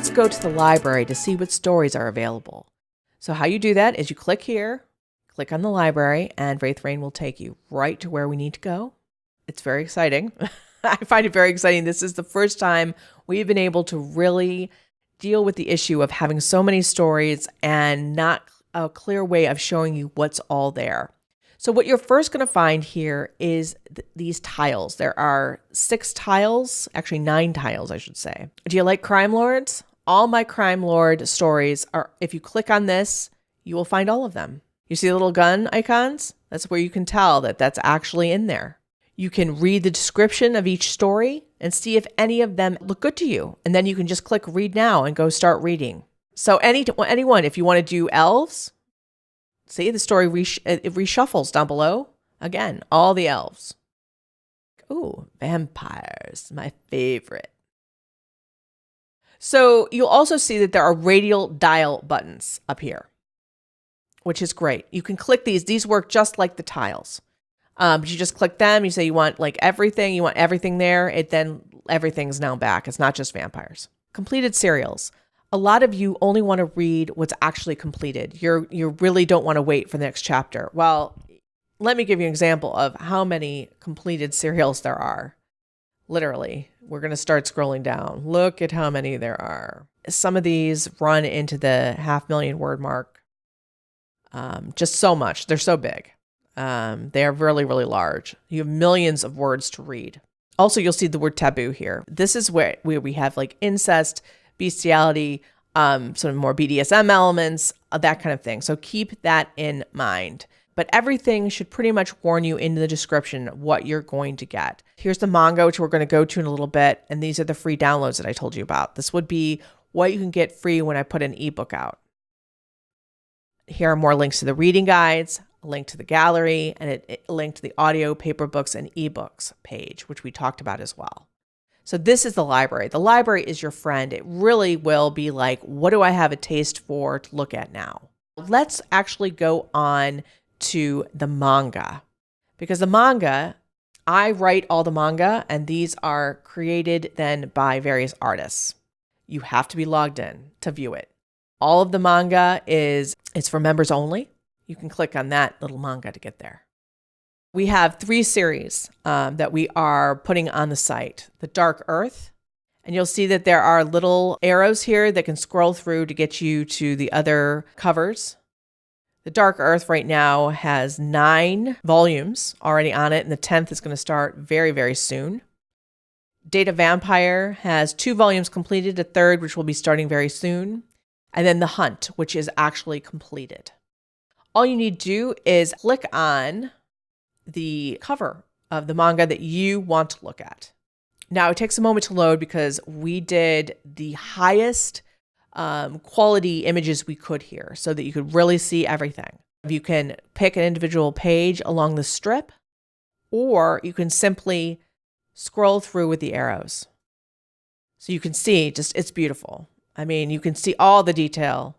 let's go to the library to see what stories are available. So how you do that is you click here, click on the library, and Raythe Rain will take you right to where we need to go. It's very exciting. I find it very exciting. This is the first time we've been able to really deal with the issue of having so many stories and not a clear way of showing you what's all there. So what you're first going to find here is these tiles. There are 6 tiles, actually 9 tiles, I should say. Do you like crime lords? All my crime lord stories are, if you click on this, you will find all of them. You see the little gun icons? That's where you can tell that that's actually in there. You can read the description of each story and see if any of them look good to you. And then you can just click read now and go start reading. So anyone, if you want to do elves, see the story it reshuffles down below. Again, all the elves. Ooh, vampires, my favorite. So you'll also see that there are radial dial buttons up here, which is great. You can click these. These work just like the tiles. But you just click them. You say you want like everything. You want everything there. Then everything's now back. It's not just vampires. Completed serials. A lot of you only want to read what's actually completed. You really don't want to wait for the next chapter. Well, let me give you an example of how many completed serials there are. Literally, we're going to start scrolling down. Look at how many there are. Some of these run into the 500,000 word mark. Just so much. They're so big. They are really, really large. You have millions of words to read. Also, you'll see the word taboo here. This is where we have like incest, bestiality, sort of more BDSM elements, that kind of thing. So keep that in mind. But everything should pretty much warn you in the description what you're going to get. Here's the manga, which we're going to go to in a little bit. And these are the free downloads that I told you about. This would be what you can get free when I put an ebook out. Here are more links to the reading guides, a link to the gallery, and a link to the audio, paper books, and ebooks page, which we talked about as well. So this is the library. The library is your friend. It really will be like, what do I have a taste for to look at now? Let's actually go on to the manga, because the manga, I write all the manga, and these are created then by various artists. You have to be logged in to view it. All of the manga it's for members only. You can click on that little manga to get there. We have 3 series that we are putting on the site. The Dark Earth, and you'll see that there are little arrows here that can scroll through to get you to the other covers. The Dark Earth right now has 9 volumes already on it, and the 10th is going to start very, very soon. Data Vampire has 2 volumes completed, a 3rd, which will be starting very soon. And then The Hunt, which is actually completed. All you need to do is click on the cover of the manga that you want to look at. Now, it takes a moment to load because we did the highest quality images we could here so that you could really see everything. You can pick an individual page along the strip, or you can simply scroll through with the arrows. So you can see it's beautiful. I mean, you can see all the detail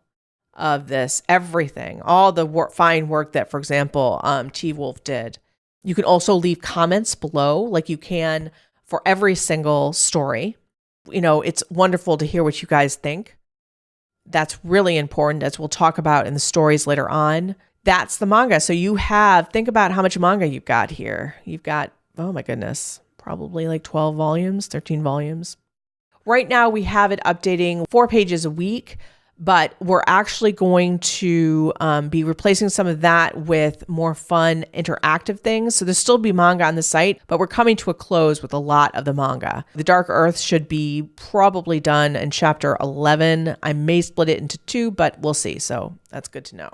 of this, everything, all the fine work that, for example, T-Wolf did. You can also leave comments below, like you can for every single story. You know, it's wonderful to hear what you guys think. That's really important, as we'll talk about in the stories later on. That's the manga. So think about how much manga you've got here. You've got, oh my goodness, probably like 12 volumes, 13 volumes. Right now, we have it updating 4 pages a week, but we're actually going to be replacing some of that with more fun, interactive things. So there'll still be manga on the site, but we're coming to a close with a lot of the manga. The Dark Earth should be probably done in chapter 11. I may split it into 2, but we'll see. So that's good to know.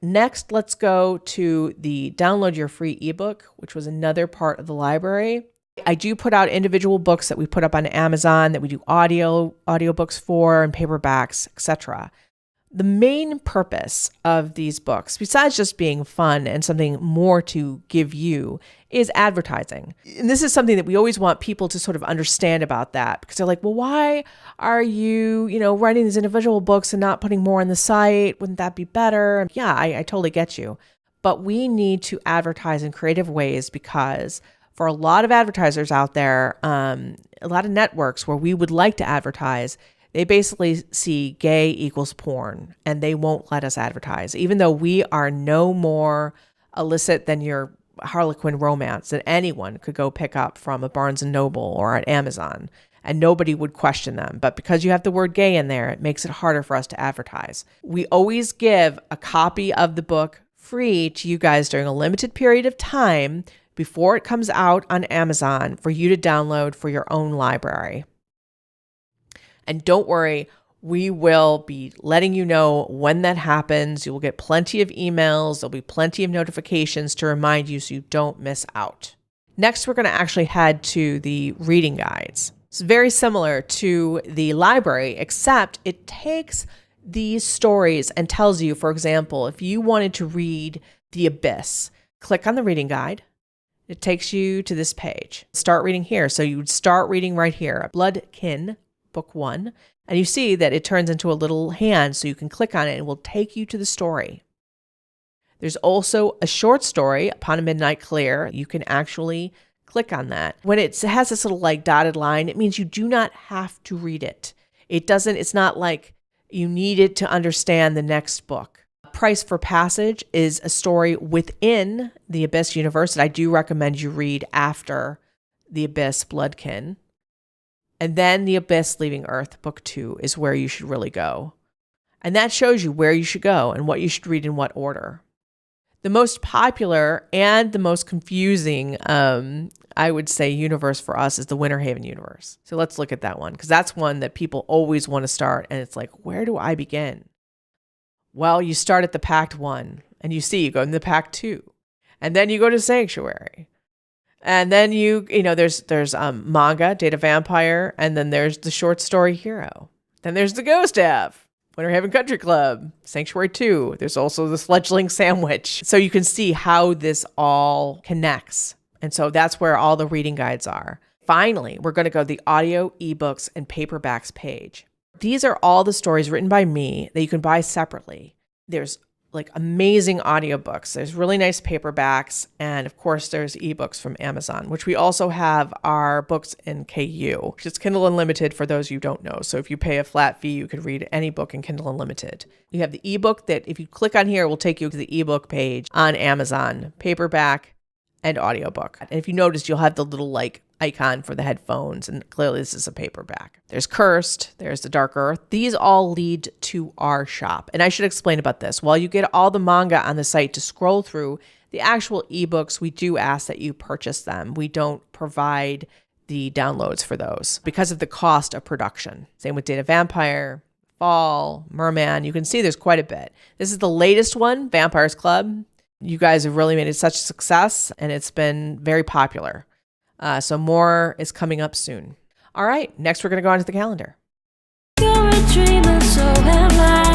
Next, let's go to the download your free ebook, which was another part of the library. I do put out individual books that we put up on Amazon that we do audiobooks for, and paperbacks, etc. The main purpose of these books, besides just being fun and something more to give you, is advertising. And this is something that we always want people to sort of understand about that, because they're like, well, why are you, writing these individual books and not putting more on the site? Wouldn't that be better? Yeah, I totally get you. But we need to advertise in creative ways, because for a lot of advertisers out there, a lot of networks where we would like to advertise, They basically see gay equals porn, and they won't let us advertise, even though we are no more illicit than your Harlequin romance that anyone could go pick up from a Barnes & Noble or at Amazon, and nobody would question them. But because you have the word gay in there, it makes it harder for us to advertise. We always give a copy of the book free to you guys during a limited period of time before it comes out on Amazon for you to download for your own library. And don't worry, we will be letting you know when that happens. You will get plenty of emails. There'll be plenty of notifications to remind you so you don't miss out. Next, we're going to actually head to the reading guides. It's very similar to the library, except it takes these stories and tells you, for example, if you wanted to read The Abyss, click on the reading guide. It takes you to this page. Start reading here. So you would start reading right here, Bloodkin, Book 1. And you see that it turns into a little hand, so you can click on it and it will take you to the story. There's also a short story, Upon a Midnight Clear. You can actually click on that. When it has this little like dotted line, it means you do not have to read it. It's not like you need it to understand the next book. Price for Passage is a story within the Abyss universe that I do recommend you read after The Abyss, Bloodkin. And then The Abyss Leaving Earth, Book 2, is where you should really go. And that shows you where you should go and what you should read in what order. The most popular and the most confusing, I would say, universe for us is the Winterhaven universe. So let's look at that one, because that's one that people always want to start. And it's like, where do I begin? Well, you start at the Pact 1, and you go into the Pact 2, and then you go to Sanctuary. And then there's manga, Data Vampire, and then there's the short story Hero. Then there's the Ghost Ave, Winterhaven Country Club, Sanctuary 2. There's also the Fledgling Sandwich. So you can see how this all connects. And so that's where all the reading guides are. Finally, we're going to go to the audio, ebooks, and paperbacks page. These are all the stories written by me that you can buy separately. There's like amazing audiobooks. There's really nice paperbacks. And of course, there's ebooks from Amazon, which we also have our books in KU, which is Kindle Unlimited for those you don't know. So if you pay a flat fee, you could read any book in Kindle Unlimited. You have the ebook that if you click on here, will take you to the ebook page on Amazon, paperback and audiobook. And if you notice, you'll have the little like icon for the headphones, and clearly this is a paperback. There's Cursed, there's The Dark Earth. These all lead to our shop. And I should explain about this. While you get all the manga on the site to scroll through, the actual ebooks, we do ask that you purchase them. We don't provide the downloads for those because of the cost of production. Same with Data Vampire, Fall, Merman. You can see there's quite a bit. This is the latest one, Vampires Club. You guys have really made it such a success, and it's been very popular. So more is coming up soon. All right, next we're going to go on to the calendar. You're a dreamer, so am I.